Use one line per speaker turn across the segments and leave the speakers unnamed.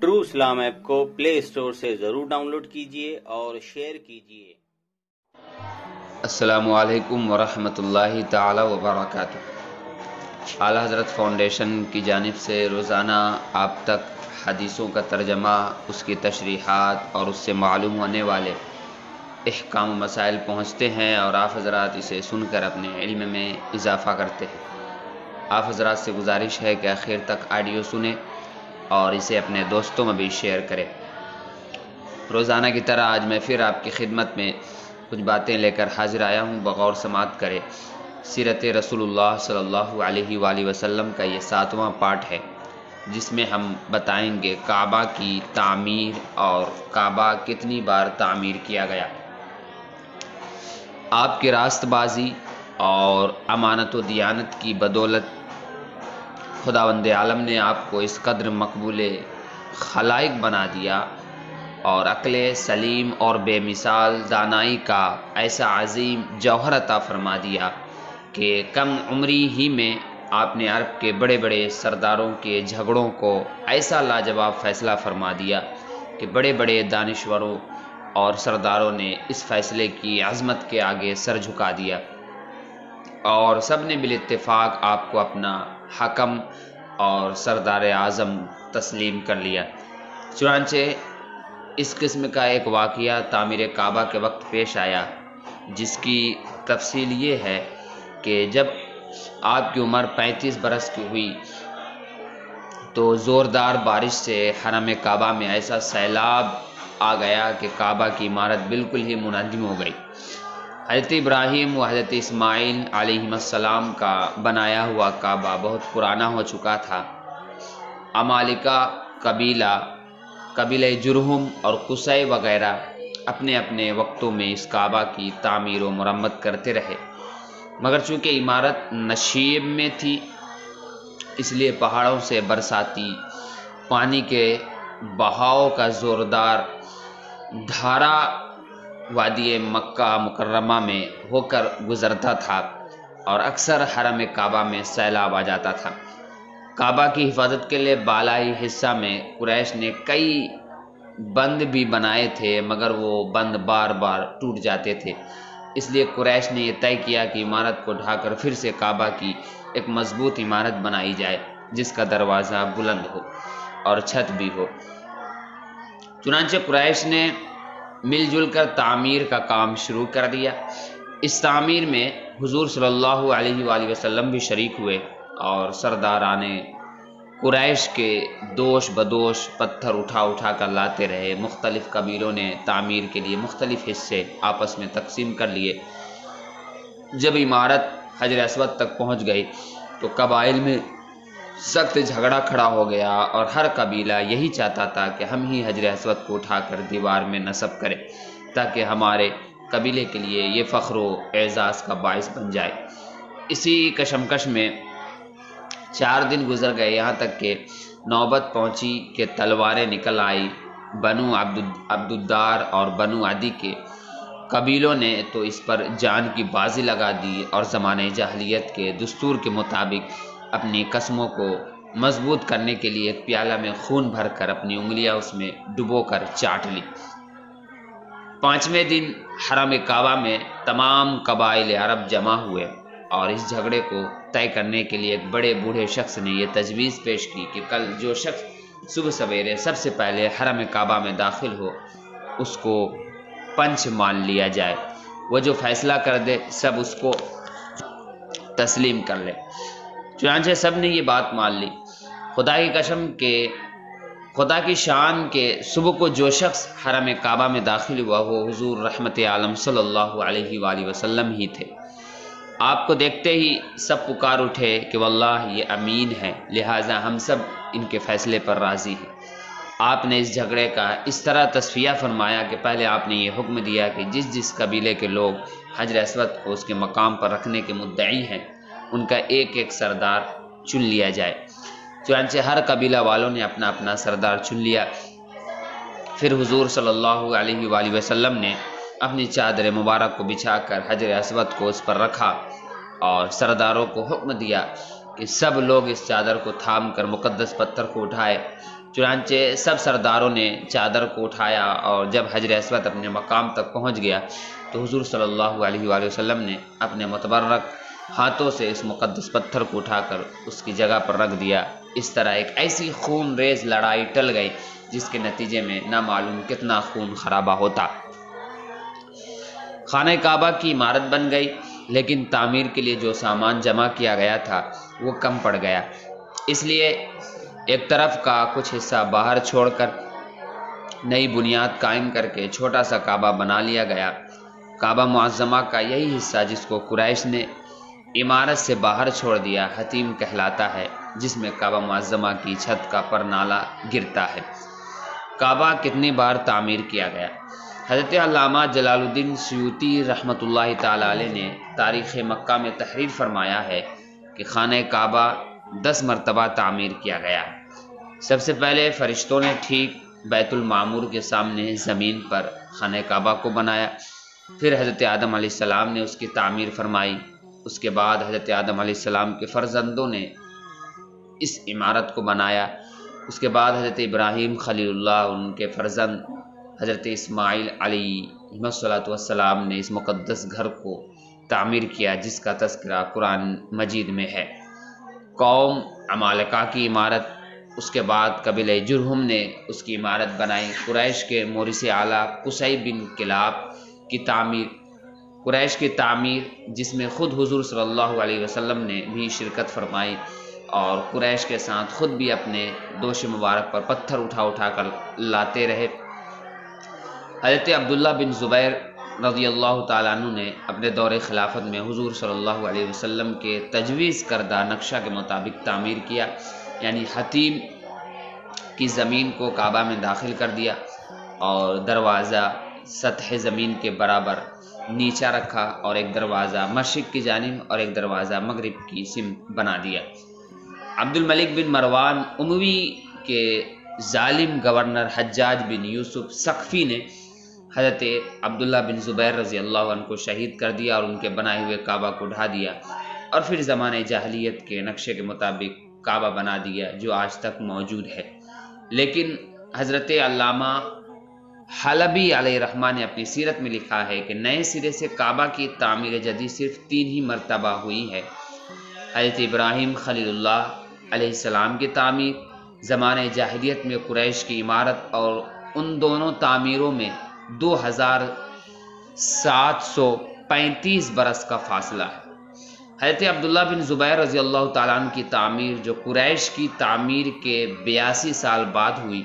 True Islam app کو پلے store سے ضرور ڈاؤن لوڈ کیجیے اور شیئر کیجیے۔
السلام علیکم ورحمۃ اللہ تعالی وبرکاتہ۔ اعلیٰ حضرت فاؤنڈیشن کی جانب سے روزانہ آپ تک حدیثوں کا ترجمہ، اس کی تشریحات اور اس سے معلوم ہونے والے احکام و مسائل پہنچتے ہیں، اور آپ حضرات اسے سن کر اپنے علم میں اضافہ کرتے ہیں۔ آپ حضرات سے گزارش ہے کہ آخر تک آڈیو سنیں اور اسے اپنے دوستوں میں بھی شیئر کریں۔ روزانہ کی طرح آج میں پھر آپ کی خدمت میں کچھ باتیں لے کر حاضر آیا ہوں، بغور سماعت کرے۔ سیرت رسول اللہ صلی اللہ علیہ وآلہ وسلم کا یہ 7واں پارٹ ہے، جس میں ہم بتائیں گے کعبہ کی تعمیر اور کعبہ کتنی بار تعمیر کیا گیا۔ آپ کی راست بازی اور امانت و دیانت کی بدولت خداوند عالم نے آپ کو اس قدر مقبول خلائق بنا دیا اور عقل سلیم اور بے مثال دانائی کا ایسا عظیم جوہر عطا فرما دیا کہ کم عمری ہی میں آپ نے عرب کے بڑے بڑے سرداروں کے جھگڑوں کو ایسا لاجواب فیصلہ فرما دیا کہ بڑے بڑے دانشوروں اور سرداروں نے اس فیصلے کی عظمت کے آگے سر جھکا دیا، اور سب نے بالاتفاق آپ کو اپنا حکم اور سردار اعظم تسلیم کر لیا۔ چنانچہ اس قسم کا ایک واقعہ تعمیر کعبہ کے وقت پیش آیا، جس کی تفصیل یہ ہے کہ جب آپ کی عمر 35 برس کی ہوئی تو زوردار بارش سے حرم کعبہ میں ایسا سیلاب آ گیا کہ کعبہ کی عمارت بالکل ہی منہدم ہو گئی۔ حضرت ابراہیم و حضرت اسماعیل علیہ السلام کا بنایا ہوا کعبہ بہت پرانا ہو چکا تھا۔ عمالقہ قبیلہ جرہم اور قصی وغیرہ اپنے اپنے وقتوں میں اس کعبہ کی تعمیر و مرمت کرتے رہے، مگر چونکہ عمارت نشیب میں تھی، اس لیے پہاڑوں سے برساتی پانی کے بہاؤ کا زوردار دھارا وادی مکہ مکرمہ میں ہو کر گزرتا تھا، اور اکثر حرم کعبہ میں سیلاب آ جاتا تھا۔ کعبہ کی حفاظت کے لیے بالائی حصہ میں قریش نے کئی بند بھی بنائے تھے، مگر وہ بند بار بار ٹوٹ جاتے تھے۔ اس لیے قریش نے یہ طے کیا کہ عمارت کو ڈھا کر پھر سے کعبہ کی ایک مضبوط عمارت بنائی جائے، جس کا دروازہ بلند ہو اور چھت بھی ہو۔ چنانچہ قریش نے مل جل کر تعمیر کا کام شروع کر دیا۔ اس تعمیر میں حضور صلی اللہ علیہ وآلہ وسلم بھی شریک ہوئے، اور سرداران قریش کے دوش بدوش پتھر اٹھا اٹھا کر لاتے رہے۔ مختلف قبیلوں نے تعمیر کے لیے مختلف حصے آپس میں تقسیم کر لیے۔ جب عمارت حجر اسود تک پہنچ گئی تو قبائل میں سخت جھگڑا کھڑا ہو گیا، اور ہر قبیلہ یہی چاہتا تھا کہ ہم ہی حجر اسود کو اٹھا کر دیوار میں نصب کریں، تاکہ ہمارے قبیلے کے لیے یہ فخر و اعزاز کا باعث بن جائے۔ اسی کشمکش میں 4 دن گزر گئے، یہاں تک کہ نوبت پہنچی کہ تلواریں نکل آئی۔ بنو عبدالدار اور بنو عدی کے قبیلوں نے تو اس پر جان کی بازی لگا دی، اور زمانہ جاہلیت کے دستور کے مطابق اپنی قسموں کو مضبوط کرنے کے لیے ایک پیالہ میں خون بھر کر اپنی انگلیاں اس میں ڈبو کر چاٹ لی۔ 5ویں دن حرم کعبہ میں تمام قبائل عرب جمع ہوئے، اور اس جھگڑے کو طے کرنے کے لیے ایک بڑے بوڑھے شخص نے یہ تجویز پیش کی کہ کل جو شخص صبح سویرے سب سے پہلے حرم کعبہ میں داخل ہو، اس کو پنچ مان لیا جائے، وہ جو فیصلہ کر دے سب اس کو تسلیم کر لے۔ چنانچہ سب نے یہ بات مان لی۔ خدا کی قسم کہ خدا کی شان کے صبح کو جو شخص حرم کعبہ میں داخل ہوا وہ حضور رحمت عالم صلی اللہ علیہ وآلہ وسلم ہی تھے۔ آپ کو دیکھتے ہی سب پکار اٹھے کہ واللہ یہ امین ہے، لہٰذا ہم سب ان کے فیصلے پر راضی ہیں۔ آپ نے اس جھگڑے کا اس طرح تصفیہ فرمایا کہ پہلے آپ نے یہ حکم دیا کہ جس قبیلے کے لوگ حجر اسود کو اس کے مقام پر رکھنے کے مدعی ہیں، ان کا ایک ایک سردار چن لیا جائے۔ چنانچہ ہر قبیلہ والوں نے اپنا اپنا سردار چن لیا۔ پھر حضور صلی اللہ علیہ وآلہ وسلم نے اپنی چادر مبارک کو بچھا کر حجر اسود کو اس پر رکھا، اور سرداروں کو حکم دیا کہ سب لوگ اس چادر کو تھام کر مقدس پتھر کو اٹھائے چنانچہ سب سرداروں نے چادر کو اٹھایا اور جب حجر اسود اپنے مقام تک پہنچ گیا تو حضور صلی اللہ علیہ وآلہ وسلم نے اپنے متبرک ہاتھوں سے اس مقدس پتھر کو اٹھا کر اس کی جگہ پر رکھ دیا۔ اس طرح ایک ایسی خون ریز لڑائی ٹل گئی جس کے نتیجے میں نہ معلوم کتنا خون خرابہ ہوتا۔ خانہ کعبہ کی عمارت بن گئی، لیکن تعمیر کے لیے جو سامان جمع کیا گیا تھا وہ کم پڑ گیا، اس لیے ایک طرف کا کچھ حصہ باہر چھوڑ کر نئی بنیاد قائم کر کے چھوٹا سا کعبہ بنا لیا گیا۔ کعبہ معظمہ کا یہی حصہ جس کو قریش نے عمارت سے باہر چھوڑ دیا حتیم کہلاتا ہے، جس میں کعبہ معظمہ کی چھت کا پرنالہ گرتا ہے۔ کعبہ کتنی بار تعمیر کیا گیا؟ حضرت علامہ جلال الدین سیوطی رحمۃ اللہ تعالی علیہ نے تاریخ مکہ میں تحریر فرمایا ہے کہ خانہ کعبہ 10 مرتبہ تعمیر کیا گیا۔ سب سے پہلے فرشتوں نے ٹھیک بیت المعمور کے سامنے زمین پر خانہ کعبہ کو بنایا، پھر حضرت آدم علیہ السلام نے اس کی تعمیر فرمائی، اس کے بعد حضرت آدم علیہ السلام کے فرزندوں نے اس عمارت کو بنایا، اس کے بعد حضرت ابراہیم خلیل اللہ ان کے فرزند حضرت اسماعیل علیہ السلام نے اس مقدس گھر کو تعمیر کیا جس کا تذکرہ قرآن مجید میں ہے۔ قوم عمالقہ کی عمارت، اس کے بعد قبیلہ جرہم نے اس کی عمارت بنائی، قریش کے مورث اعلیٰ قصی بن کلاب کی تعمیر، قریش کی تعمیر جس میں خود حضور صلی اللہ علیہ وسلم نے بھی شرکت فرمائی اور قریش کے ساتھ خود بھی اپنے دوش مبارک پر پتھر اٹھا کر لاتے رہے۔ حضرت عبداللہ بن زبیر رضی اللہ تعالیٰ عنہ نے اپنے دور خلافت میں حضور صلی اللہ علیہ وسلم کے تجویز کردہ نقشہ کے مطابق تعمیر کیا، یعنی حتیم کی زمین کو کعبہ میں داخل کر دیا اور دروازہ سطح زمین کے برابر نیچا رکھا اور ایک دروازہ مشرق کی جانب اور ایک دروازہ مغرب کی سمت بنا دیا۔ عبد الملک بن مروان اموی کے ظالم گورنر حجاج بن یوسف ثقفی نے حضرت عبداللہ بن زبیر رضی اللہ عنہ کو شہید کر دیا اور ان کے بنائے ہوئے کعبہ کو ڈھا دیا اور پھر زمانہ جاہلیت کے نقشے کے مطابق کعبہ بنا دیا جو آج تک موجود ہے۔ لیکن حضرت علامہ حلبی علیہ الرحمہ نے اپنی سیرت میں لکھا ہے کہ نئے سرے سے کعبہ کی تعمیر جدید صرف 3 ہی مرتبہ ہوئی ہے۔ حضرت ابراہیم خلیل اللہ علیہ السلام کی تعمیر، زمانہ جاہلیت میں قریش کی عمارت، اور ان دونوں تعمیروں میں 2735 برس کا فاصلہ ہے۔ حضرت عبداللہ بن زبیر رضی اللہ تعالیٰ عنہ کی تعمیر جو قریش کی تعمیر کے 82 سال بعد ہوئی،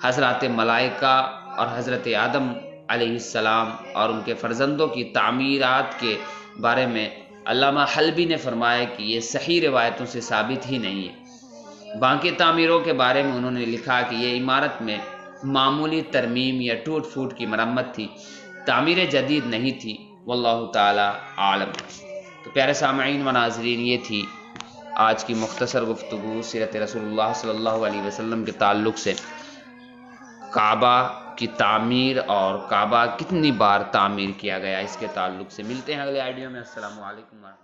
حضرات ملائکہ اور حضرت آدم علیہ السلام اور ان کے فرزندوں کی تعمیرات کے بارے میں علامہ حلبی نے فرمایا کہ یہ صحیح روایتوں سے ثابت ہی نہیں ہے۔ باقی تعمیروں کے بارے میں انہوں نے لکھا کہ یہ عمارت میں معمولی ترمیم یا ٹوٹ پھوٹ کی مرمت تھی، تعمیر جدید نہیں تھی، واللہ تعالی عالم۔ تو پیارے سامعین و ناظرین، یہ تھی آج کی مختصر گفتگو سیرت رسول اللہ صلی اللہ علیہ وسلم کے تعلق سے، کعبہ کی تعمیر اور کعبہ کتنی بار تعمیر کیا گیا اس کے تعلق سے۔ ملتے ہیں اگلے آڈیو میں۔ السلام علیکم ورحمۃ اللہ۔